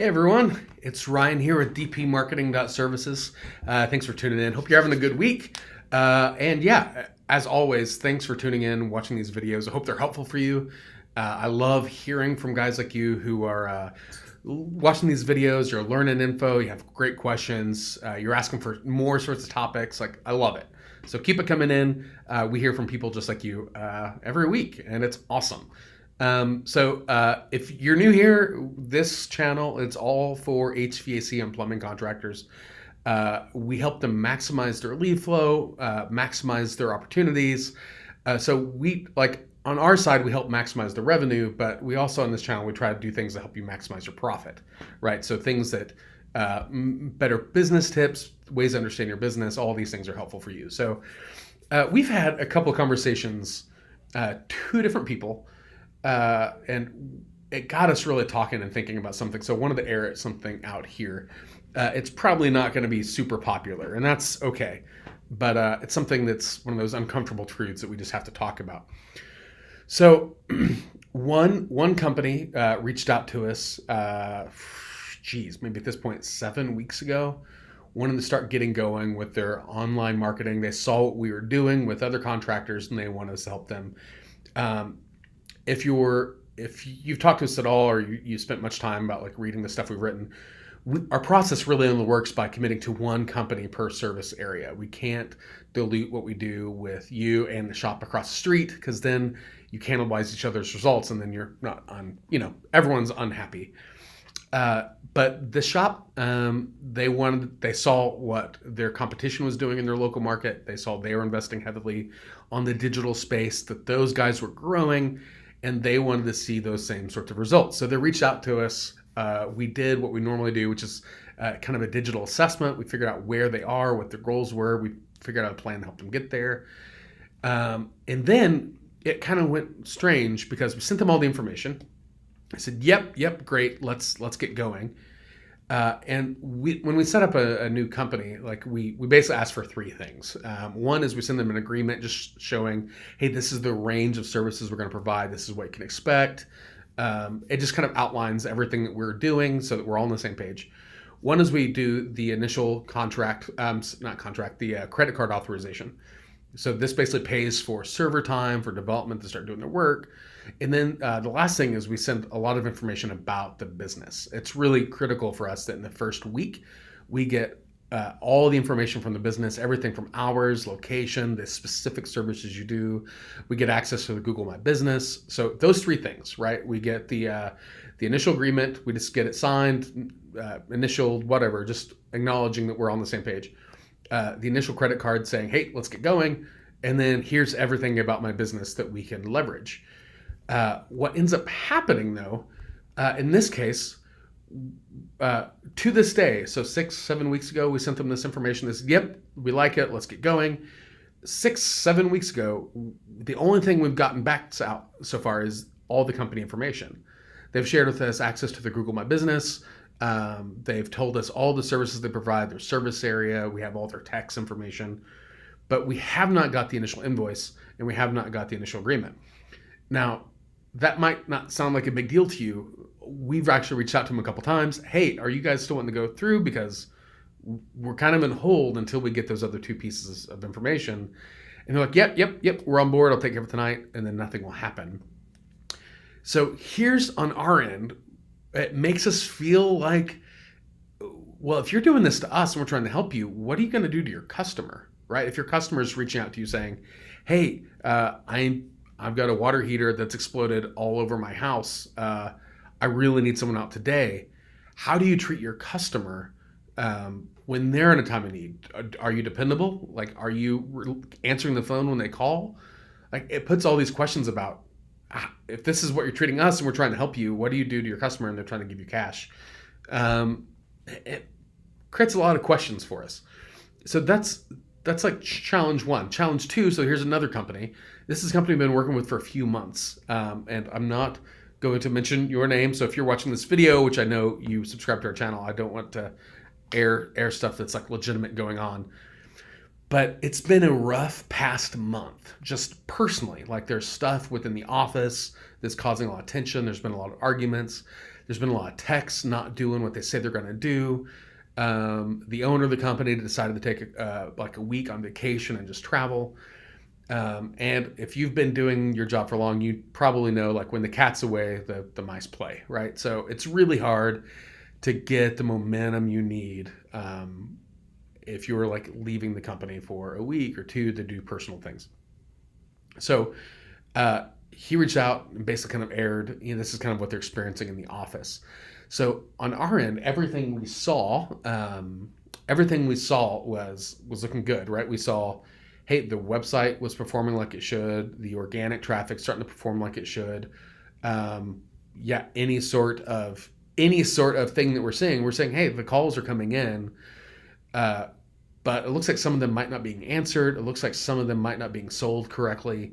Hey everyone, it's Ryan here with dpmarketing.services. Thanks for tuning in. Hope you're having a good week. And yeah, as always, thanks for tuning in, watching these videos. I hope they're helpful for you. I love hearing from guys like you who are watching these videos. You're learning info. You have great questions. You're asking for more sorts of topics. Like, I love it. So keep it coming in. We hear from people just like you every week, and it's awesome. If you're new here, this channel, it's all for HVAC and plumbing contractors. We help them maximize their lead flow, maximize their opportunities. On our side, we help maximize the revenue, but we also on this channel, we try to do things that help you maximize your profit, right? So things that better business tips, ways to understand your business, all these things are helpful for you. So we've had a couple of conversations, two different people, and it got us really talking and thinking about something. So I wanted to air something out here. It's probably not going to be super popular, and that's okay. But it's something that's one of those uncomfortable truths that we just have to talk about. So one company reached out to us, maybe at this point 7 weeks ago, wanted to start getting going with their online marketing. They saw what we were doing with other contractors, and they wanted us to help them. If you've talked to us at all, or you spent much time about like reading the stuff we've written, our process really only works by committing to one company per service area. We can't dilute what we do with you and the shop across the street, because then you cannibalize each other's results, and then you're not everyone's unhappy. But the shop, they saw what their competition was doing in their local market. They saw they were investing heavily on the digital space, that those guys were growing, and they wanted to see those same sorts of results. So they reached out to us. We did what we normally do, which is kind of a digital assessment. We figured out where they are, what their goals were. We figured out a plan to help them get there. And then it kind of went strange, because we sent them all the information. I said, yep, great, let's get going. And when we set up a new company, like we basically ask for three things. One is we send them an agreement just showing, hey, this is the range of services we're going to provide. This is what you can expect. It just kind of outlines everything that we're doing so that we're all on the same page. One is we do the initial the credit card authorization. So this basically pays for server time, for development to start doing their work. And then the last thing is we send a lot of information about the business. It's really critical for us that in the first week, we get all the information from the business, everything from hours, location, the specific services you do. We get access to the Google My Business. So those three things, right? We get the initial agreement. We just get it signed, initial whatever, just acknowledging that we're on the same page. The initial credit card saying, hey, let's get going. And then here's everything about my business that we can leverage. What ends up happening, though, in this case, to this day, so 6-7 weeks ago, we sent them this information. Yep, we like it. Let's get going. 6-7 weeks ago, the only thing we've gotten back out so far is all the company information. They've shared with us access to the Google My Business. They've told us all the services they provide, their service area. We have all their tax information, but we have not got the initial invoice, and we have not got the initial agreement. Now, that might not sound like a big deal to you. We've actually reached out to them a couple times. Hey, are you guys still wanting to go through? Because we're kind of in hold until we get those other two pieces of information. And they're like, yep, we're on board. I'll take care of it tonight. And then nothing will happen. So here's on our end, it makes us feel like, well, if you're doing this to us and we're trying to help you, what are you going to do to your customer, right? If your customer is reaching out to you saying, hey, I've got a water heater that's exploded all over my house. I really need someone out today. How do you treat your customer when they're in a time of need? Are you dependable? Like, are you answering the phone when they call? Like, it puts all these questions about, if this is what you're treating us and we're trying to help you, what do you do to your customer and they're trying to give you cash? It creates a lot of questions for us. So that's like challenge one. Challenge two, so here's another company. This is a company I've been working with for a few months, and I'm not going to mention your name. So if you're watching this video, which I know you subscribe to our channel, I don't want to air stuff that's like legitimate going on. But it's been a rough past month, just personally. Like, there's stuff within the office that's causing a lot of tension. There's been a lot of arguments. There's been a lot of techs not doing what they say they're going to do. The owner of the company decided to take like a week on vacation and just travel. And if you've been doing your job for long, you probably know, like, when the cat's away, the mice play, right? So it's really hard to get the momentum you need if you're like leaving the company for a week or two to do personal things. So he reached out and basically kind of aired, this is kind of what they're experiencing in the office. So on our end, everything we saw was looking good, right? We saw, hey, the website was performing like it should. The organic traffic starting to perform like it should. Any sort of thing that we're saying, hey, the calls are coming in, but it looks like some of them might not being answered. It looks like some of them might not being sold correctly.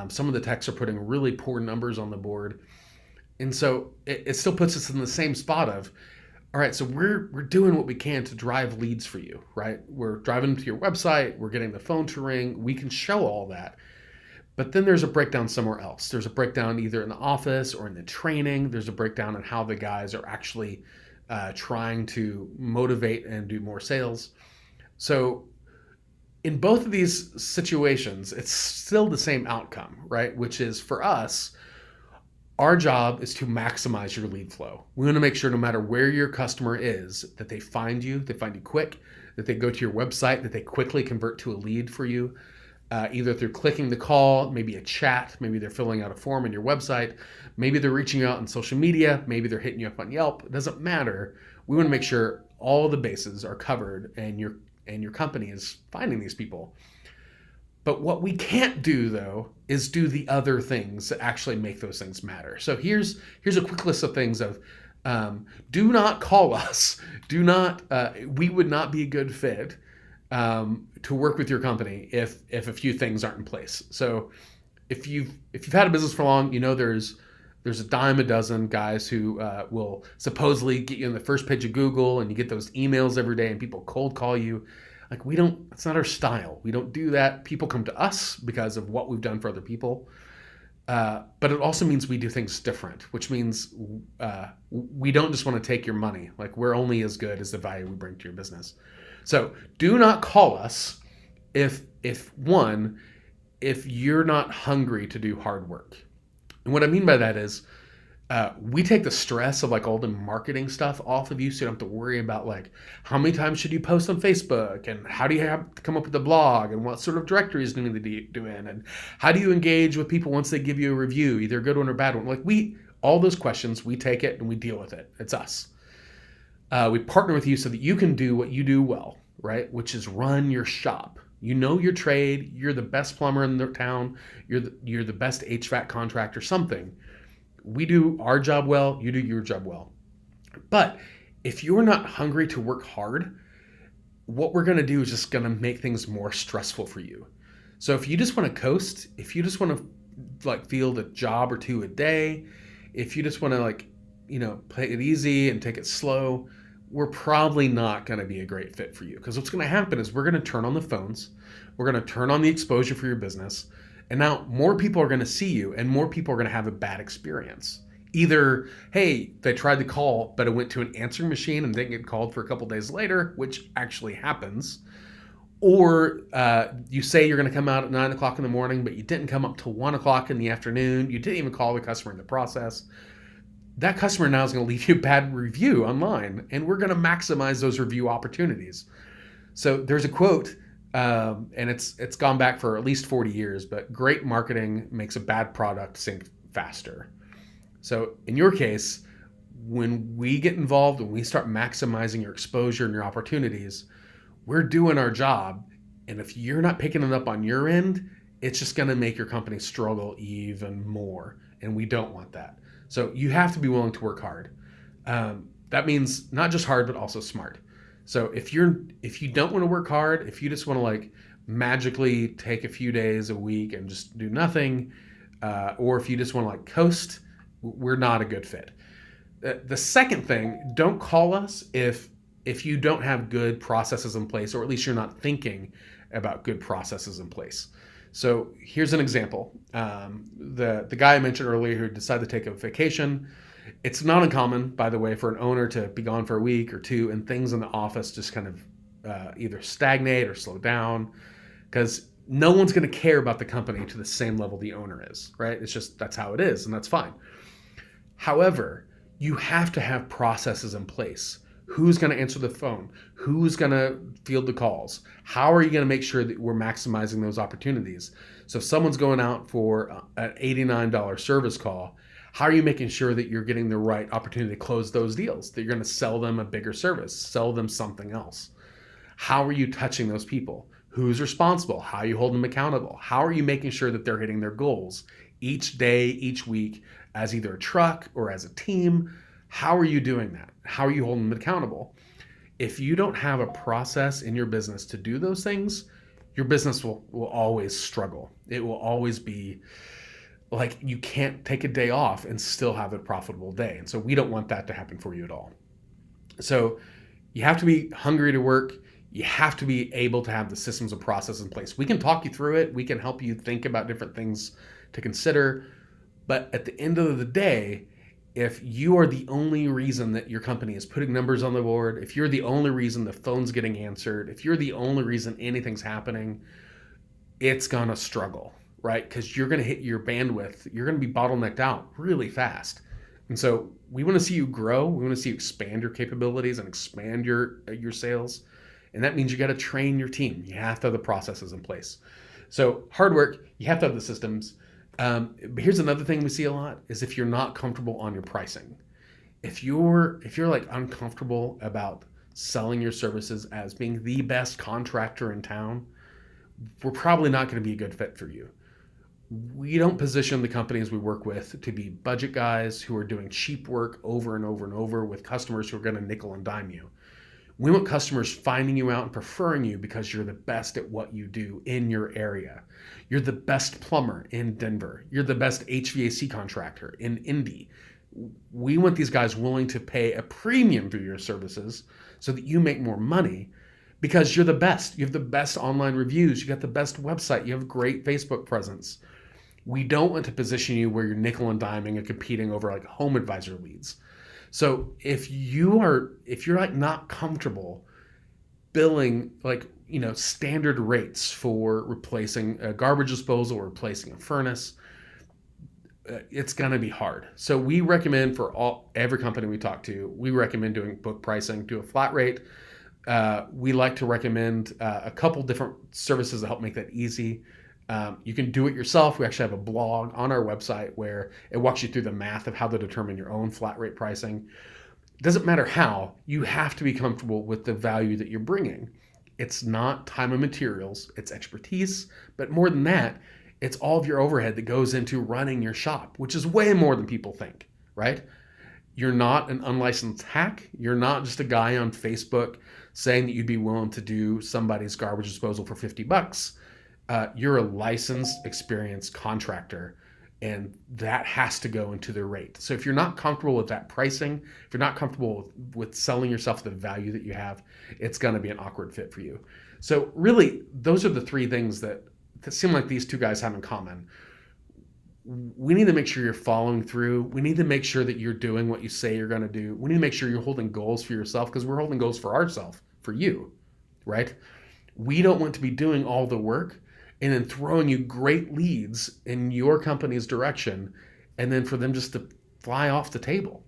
Some of the techs are putting really poor numbers on the board. And so it still puts us in the same spot of, all right, so we're doing what we can to drive leads for you, right? We're driving to your website. We're getting the phone to ring. We can show all that. But then there's a breakdown somewhere else. There's a breakdown either in the office or in the training. There's a breakdown in how the guys are actually trying to motivate and do more sales. So in both of these situations, it's still the same outcome, right? Which is, for us, our job is to maximize your lead flow. We want to make sure no matter where your customer is, that they find you quick, that they go to your website, that they quickly convert to a lead for you, either through clicking the call, maybe a chat, maybe they're filling out a form on your website, maybe they're reaching out on social media, maybe they're hitting you up on Yelp. It doesn't matter. We want to make sure all the bases are covered and your company is finding these people. But what we can't do, though, is do the other things that actually make those things matter. So here's a quick list of things of, do not call us. We would not be a good fit to work with your company if a few things aren't in place. So if you've had a business for long, there's a dime a dozen guys who will supposedly get you on the first page of Google, and you get those emails every day and people cold call you. Like, it's not our style. We don't do that. People come to us because of what we've done for other people. But it also means we do things different, which means we don't just want to take your money. Like, we're only as good as the value we bring to your business. So do not call us if you're not hungry to do hard work. And what I mean by that is, we take the stress of like all the marketing stuff off of you, so you don't have to worry about like how many times should you post on Facebook, and how do you have to come up with a blog, and what sort of directories do you need to do in, and how do you engage with people once they give you a review, either a good one or bad one. Like, all those questions, we take it and we deal with it. It's us. We partner with you so that you can do what you do well, right? Which is run your shop. You know your trade. You're the best plumber in the town. You're the best HVAC contractor, something. We do our job well, you do your job well. But if you're not hungry to work hard, what we're going to do is just going to make things more stressful for you. So if you just want to coast, if you just want to like field a job or two a day, if you just want to like, play it easy and take it slow, we're probably not going to be a great fit for you. Because what's going to happen is we're going to turn on the phones. We're going to turn on the exposure for your business. And now more people are going to see you, and more people are going to have a bad experience. Either, hey, they tried to call, but it went to an answering machine and didn't get called for a couple days later, which actually happens. Or you say you're going to come out at 9 o'clock in the morning, but you didn't come up till 1 o'clock in the afternoon. You didn't even call the customer in the process. That customer now is going to leave you a bad review online, and we're going to maximize those review opportunities. So there's a quote, and it's gone back for at least 40 years, but great marketing makes a bad product sink faster. So in your case, when we get involved, when we start maximizing your exposure and your opportunities, we're doing our job. And if you're not picking it up on your end, it's just going to make your company struggle even more. And we don't want that. So you have to be willing to work hard. That means not just hard, but also smart. So if you don't want to work hard, if you just want to like magically take a few days a week and just do nothing, or if you just want to like coast, we're not a good fit. The second thing, don't call us if you don't have good processes in place, or at least you're not thinking about good processes in place. So here's an example. The guy I mentioned earlier who decided to take a vacation, It's not uncommon, by the way, for an owner to be gone for a week or two and things in the office just kind of either stagnate or slow down because no one's going to care about the company to the same level the owner is, right? It's just that's how it is, and that's fine. However, you have to have processes in place. Who's going to answer the phone? Who's going to field the calls? How are you going to make sure that we're maximizing those opportunities? So if someone's going out for an $89 service call, how are you making sure that you're getting the right opportunity to close those deals? That you're going to sell them a bigger service, sell them something else. How are you touching those people? Who's responsible? How are you holding them accountable? How are you making sure that they're hitting their goals each day, each week, as either a truck or as a team? How are you doing that? How are you holding them accountable? If you don't have a process in your business to do those things, your business will always struggle. It will always be like you can't take a day off and still have a profitable day. And so we don't want that to happen for you at all. So you have to be hungry to work. You have to be able to have the systems and processes in place. We can talk you through it. We can help you think about different things to consider. But at the end of the day, if you are the only reason that your company is putting numbers on the board, if you're the only reason the phone's getting answered, if you're the only reason anything's happening, it's going to struggle, right? Because you're going to hit your bandwidth. You're going to be bottlenecked out really fast. And so we want to see you grow. We want to see you expand your capabilities and expand your sales. And that means you got to train your team. You have to have the processes in place. So hard work, you have to have the systems. But here's another thing we see a lot is if you're not comfortable on your pricing. If you're like uncomfortable about selling your services as being the best contractor in town, we're probably not going to be a good fit for you. We don't position the companies we work with to be budget guys who are doing cheap work over and over and over with customers who are going to nickel and dime you. We want customers finding you out and preferring you because you're the best at what you do in your area. You're the best plumber in Denver. You're the best HVAC contractor in Indy. We want these guys willing to pay a premium for your services so that you make more money because you're the best. You have the best online reviews. You got the best website. You have great Facebook presence. We don't want to position you where you're nickel and diming and competing over like HomeAdvisor leads. So if you're like not comfortable billing like, standard rates for replacing a garbage disposal or replacing a furnace, it's going to be hard. So we recommend for every company we talk to, we recommend doing book pricing, do a flat rate. We like to recommend a couple different services to help make that easy. You can do it yourself. We actually have a blog on our website where it walks you through the math of how to determine your own flat rate pricing. It doesn't matter how, you have to be comfortable with the value that you're bringing. It's not time and materials, it's expertise, but more than that, it's all of your overhead that goes into running your shop, which is way more than people think, right? You're not an unlicensed hack. You're not just a guy on Facebook saying that you'd be willing to do somebody's garbage disposal for $50. You're a licensed, experienced contractor, and that has to go into the rate. So if you're not comfortable with that pricing, if you're not comfortable with selling yourself the value that you have, it's going to be an awkward fit for you. So really, those are the three things that seem like these two guys have in common. We need to make sure you're following through. We need to make sure that you're doing what you say you're going to do. We need to make sure you're holding goals for yourself because we're holding goals for ourselves, for you, right? We don't want to be doing all the work and then throwing you great leads in your company's direction and then for them just to fly off the table,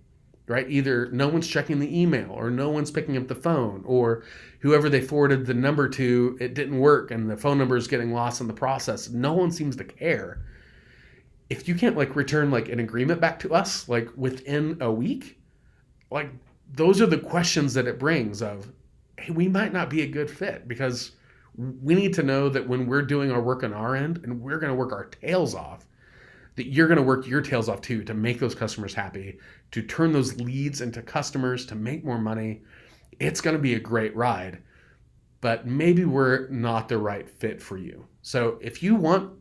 right? Either no one's checking the email or no one's picking up the phone or whoever they forwarded the number to, it didn't work and the phone number is getting lost in the process. No one seems to care. If you can't return an agreement back to us within a week, those are the questions that it brings of, hey, we might not be a good fit because we need to know that when we're doing our work on our end and we're going to work our tails off, that you're going to work your tails off too to make those customers happy, to turn those leads into customers, to make more money. It's going to be a great ride, but maybe we're not the right fit for you. So if you want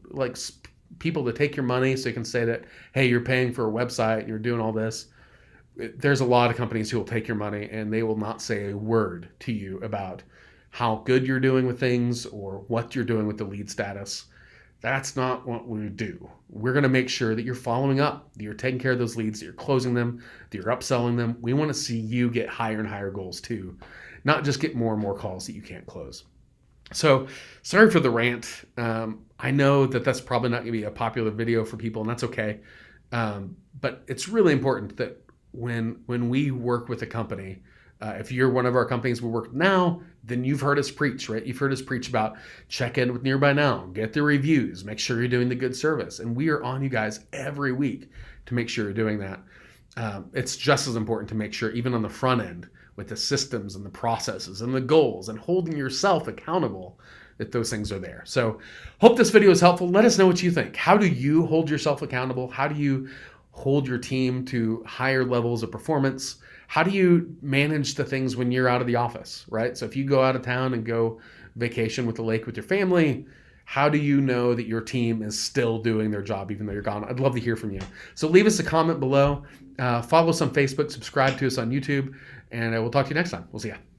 people to take your money so you can say that, hey, you're paying for a website, you're doing all this, there's a lot of companies who will take your money and they will not say a word to you about how good you're doing with things or what you're doing with the lead status. That's not what we do. We're going to make sure that you're following up, that you're taking care of those leads, that you're closing them, that you're upselling them. We want to see you get higher and higher goals too, not just get more and more calls that you can't close. So sorry for the rant. I know that that's probably not going to be a popular video for people, and that's okay. But it's really important that when we work with a company, if you're one of our companies we work with now, then you've heard us preach, right? You've heard us preach about check in with Nearby Now, get the reviews, make sure you're doing the good service. And we are on you guys every week to make sure you're doing that. It's just as important to make sure, even on the front end, with the systems and the processes and the goals and holding yourself accountable, that those things are there. So hope this video is helpful. Let us know what you think. How do you hold yourself accountable? How do you hold your team to higher levels of performance? How do you manage the things when you're out of the office, right? So if you go out of town and go vacation with the lake with your family, how do you know that your team is still doing their job even though you're gone? I'd love to hear from you. So leave us a comment below. Follow us on Facebook, subscribe to us on YouTube, and we'll talk to you next time. We'll see ya.